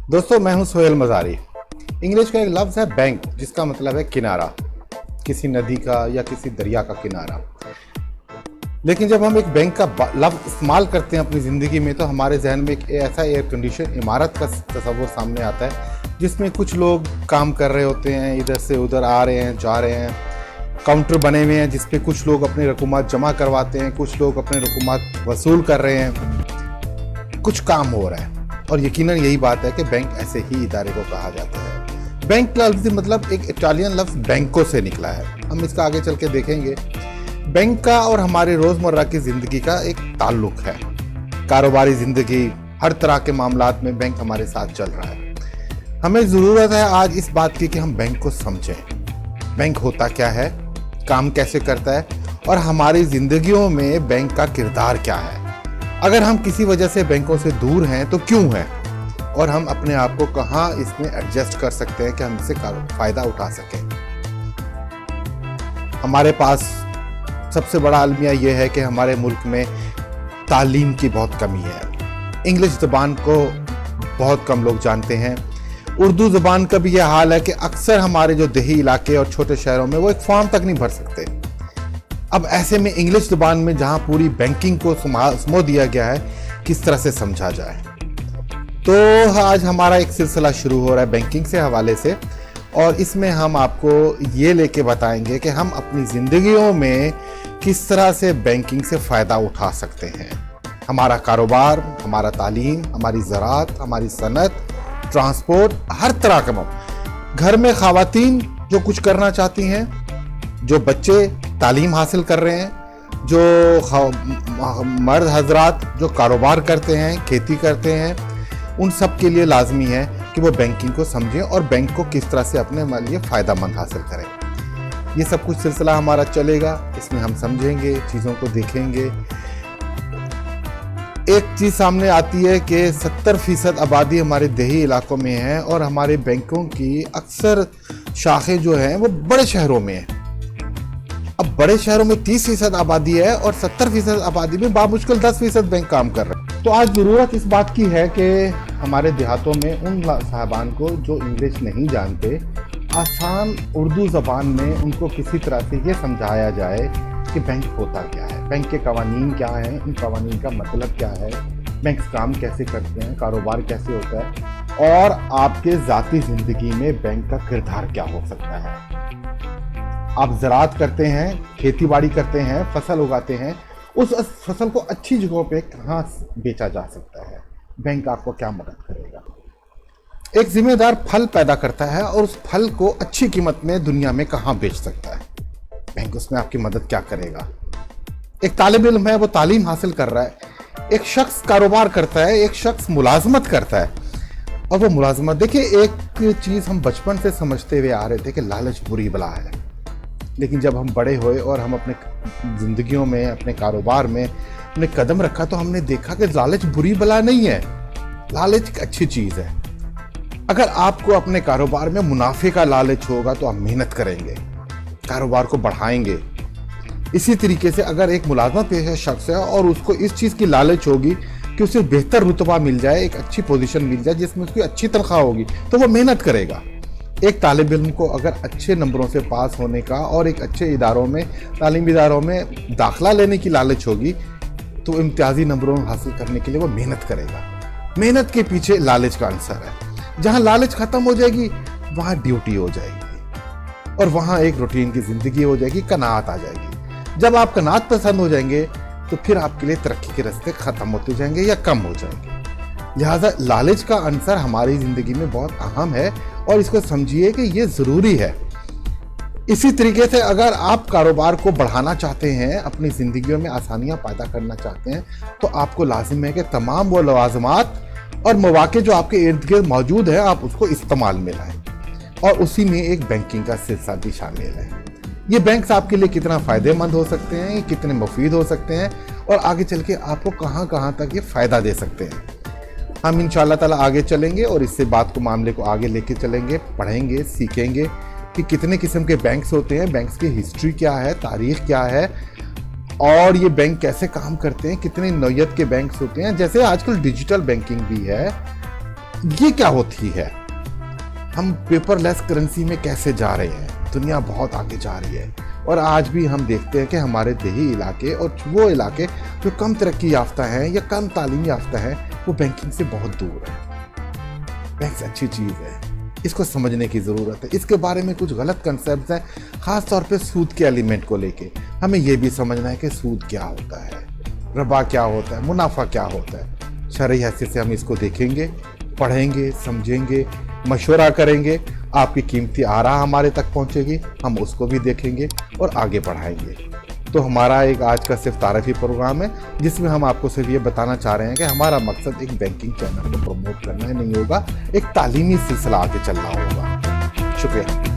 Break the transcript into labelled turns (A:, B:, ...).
A: दोस्तों, मैं हूं सोहेल मज़ारी। इंग्लिश का एक लफ्ज़ है बैंक, जिसका मतलब है किनारा, किसी नदी का या किसी दरिया का किनारा। लेकिन जब हम एक बैंक का लफ्ज़ इस्तेमाल करते हैं अपनी ज़िंदगी में, तो हमारे जहन में एक ऐसा एयर कंडीशन इमारत का तस्वुर सामने आता है, जिसमें कुछ लोग काम कर रहे होते हैं, इधर से उधर आ रहे हैं, जा रहे हैं। काउंटर बने हुए हैं जिस पे कुछ लोग अपने रकूमात जमा करवाते हैं, कुछ लोग अपने रकूमात वसूल कर रहे हैं, कुछ काम हो रहा है। और यकीनन यही बात है कि बैंक ऐसे ही इदारे को कहा जाता है। बैंक का लफ्ज़ मतलब एक इटालियन लफ्ज़ बैंको से निकला है। हम इसका आगे चल के देखेंगे। बैंक का और हमारे रोज़मर्रा की ज़िंदगी का एक ताल्लुक है। कारोबारी ज़िंदगी, हर तरह के मामलात में बैंक हमारे साथ चल रहा है। हमें ज़रूरत है आज इस बात की कि हम बैंक को समझें। बैंक होता क्या है, काम कैसे करता है, और हमारी ज़िंदगियों में बैंक का किरदार क्या है। अगर हम किसी वजह से बैंकों से दूर हैं तो क्यों हैं, और हम अपने आप को कहाँ इसमें एडजस्ट कर सकते हैं कि हम इससे फ़ायदा उठा सकें। हमारे पास सबसे बड़ा अलमिया ये है कि हमारे मुल्क में तालीम की बहुत कमी है। इंग्लिश ज़बान को बहुत कम लोग जानते हैं। उर्दू ज़बान का भी ये हाल है कि अक्सर हमारे जो देही इलाके और छोटे शहरों में वो एक फॉर्म तक नहीं भर सकते। अब ऐसे में इंग्लिश ज़बान में जहाँ पूरी बैंकिंग को समो दिया गया है, किस तरह से समझा जाए। तो आज हमारा एक सिलसिला शुरू हो रहा है बैंकिंग से हवाले से, और इसमें हम आपको ये लेके बताएंगे कि हम अपनी ज़िंदगियों में किस तरह से बैंकिंग से फ़ायदा उठा सकते हैं। हमारा कारोबार, हमारा तालीम, हमारी ज़राअत, हमारी सनत, ट्रांसपोर्ट, हर तरह का घर में ख़वातीन जो कुछ करना चाहती हैं, जो बच्चे तालीम हासिल कर रहे हैं, जो मर्द हजरात जो कारोबार करते हैं, खेती करते हैं, उन सब के लिए लाजमी है कि वो बैंकिंग को समझें और बैंक को किस तरह से अपने लिए फ़ायदा मंद हासिल करें। ये सब कुछ सिलसिला हमारा चलेगा। इसमें हम समझेंगे, चीज़ों को देखेंगे। एक चीज़ सामने आती है कि 70% आबादी हमारे देही इलाकों में है, और हमारे बैंकों की अक्सर शाखें जो हैं वो बड़े शहरों में हैं। अब बड़े शहरों में 30% आबादी है और 70% आबादी में बामुश्किल 10% बैंक काम कर रहे हैं। तो आज ज़रूरत इस बात की है कि हमारे देहातों में उन साहबान को जो इंग्लिश नहीं जानते, आसान उर्दू ज़बान में उनको किसी तरह से ये समझाया जाए कि बैंक होता क्या है, बैंक के कवानीन क्या हैं, इन कवानीन का मतलब क्या है, बैंक काम कैसे करते हैं, कारोबार कैसे होता है, और आपके ज़ाती ज़िंदगी में बैंक का किरदार क्या हो सकता है। आप ज़राअत करते हैं, खेती बाड़ी करते हैं, फसल उगाते हैं, उस फसल को अच्छी जगहों पे कहाँ बेचा जा सकता है, बैंक आपको क्या मदद करेगा। एक ज़िम्मेदार फल पैदा करता है और उस फल को अच्छी कीमत में दुनिया में कहाँ बेच सकता है, बैंक उसमें आपकी मदद क्या करेगा। एक तालिब इल्म है, वो तालीम हासिल कर रहा है। एक शख्स कारोबार करता है, एक शख्स मुलाजमत करता है, और वो मुलाजमत, देखिए एक चीज़ हम बचपन से समझते हुए आ रहे थे कि लालच बुरी बला है। लेकिन जब हम बड़े हुए और हम अपने ज़िंदगियों में, अपने कारोबार में हमने कदम रखा, तो हमने देखा कि लालच बुरी बला नहीं है, लालच एक अच्छी चीज़ है। अगर आपको अपने कारोबार में मुनाफे का लालच होगा तो आप मेहनत करेंगे, कारोबार को बढ़ाएंगे। इसी तरीके से अगर एक मुलाजमत पेशा शख्स है और उसको इस चीज़ की लालच होगी कि उसे बेहतर रुतबा मिल जाए, एक अच्छी पोजीशन मिल जाए जिसमें उसकी अच्छी तनख्वाह होगी, तो वो मेहनत करेगा। एक तालिब इल्म को अगर अच्छे नंबरों से पास होने का और एक अच्छे इदारों में, तालीमी इदारों में दाखिला लेने की लालच होगी, तो इम्तियाजी नंबरों हासिल करने के लिए वो मेहनत करेगा। मेहनत के पीछे लालच का आंसर है। जहाँ लालच ख़त्म हो जाएगी वहाँ ड्यूटी हो जाएगी, और वहाँ एक रूटीन की ज़िंदगी हो जाएगी, कनात आ जाएगी। जब आप कनात पसंद हो जाएंगे तो फिर आपके लिए तरक्की के रास्ते ख़त्म होते जाएंगे या कम हो जाएंगे। लिहाजा लालच का आंसर हमारी ज़िंदगी में बहुत अहम है, और इसको समझिए कि ये ज़रूरी है। इसी तरीके से अगर आप कारोबार को बढ़ाना चाहते हैं, अपनी ज़िंदगियों में आसानियाँ पैदा करना चाहते हैं, तो आपको लाजिम है कि तमाम वो लवाज़मात और मौक़े जो आपके इर्द गिर्द मौजूद है, आप उसको इस्तेमाल में लाएँ, और उसी में एक बैंकिंग का सिलसिला भी शामिल है। ये बैंक्स आपके लिए कितना फ़ायदेमंद हो सकते हैं, कितने मुफीद हो सकते हैं, और आगे चल के आपको कहाँ कहाँ तक ये फ़ायदा दे सकते हैं। हम इंशाअल्लाह ताला आगे चलेंगे और इससे बात को, मामले को आगे लेके चलेंगे, पढ़ेंगे, सीखेंगे कि कितने किस्म के बैंक्स होते हैं, बैंक्स की हिस्ट्री क्या है, तारीख़ क्या है, और ये बैंक कैसे काम करते हैं, कितने नौयत के बैंक्स होते हैं। जैसे आजकल डिजिटल बैंकिंग भी है, ये क्या होती है? हम पेपरलेस करेंसी में कैसे जा रहे हैं? दुनिया बहुत आगे जा रही है और आज भी हम देखते हैं कि हमारे देही इलाके और वो इलाके जो कम तरक्की याफ्ता हैं या कम तालीम याफ्ता हैं, वो बैंकिंग से बहुत दूर है। बैंक अच्छी चीज़ है, इसको समझने की ज़रूरत है। इसके बारे में कुछ गलत कंसेप्ट हैं, ख़ास तौर पे सूद के एलिमेंट को लेके। हमें ये भी समझना है कि सूद क्या होता है, रबा क्या होता है, मुनाफा क्या होता है। शरई हैसियत से हम इसको देखेंगे, पढ़ेंगे, समझेंगे, मशवरा करेंगे। आपकी कीमती आरा हमारे तक पहुंचेगी, हम उसको भी देखेंगे और आगे बढ़ाएंगे। तो हमारा एक आज का सिर्फ तारीफी प्रोग्राम है, जिसमें हम आपको सिर्फ ये बताना चाह रहे हैं कि हमारा मकसद एक बैंकिंग चैनल को प्रमोट करना ही नहीं होगा, एक तालीमी सिलसिला आगे चलना होगा। शुक्रिया।